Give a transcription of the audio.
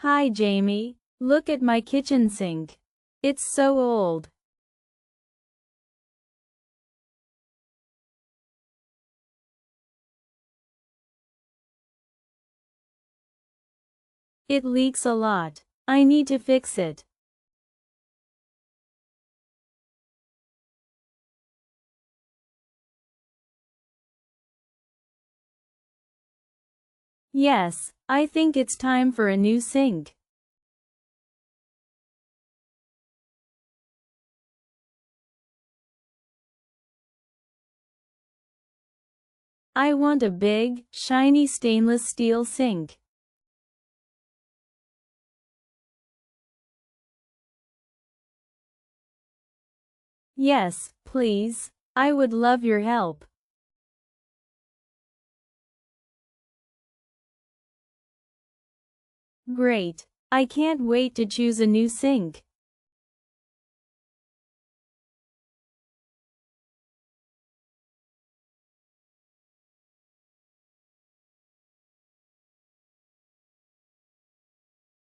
Hi Jamie, look at my kitchen sink. It's so old. It leaks a lot. I need to fix it. Yes, I think it's time for a new sink. I want a big, shiny stainless steel sink. Yes, please. I would love your help. Great. I can't wait to choose a new sink.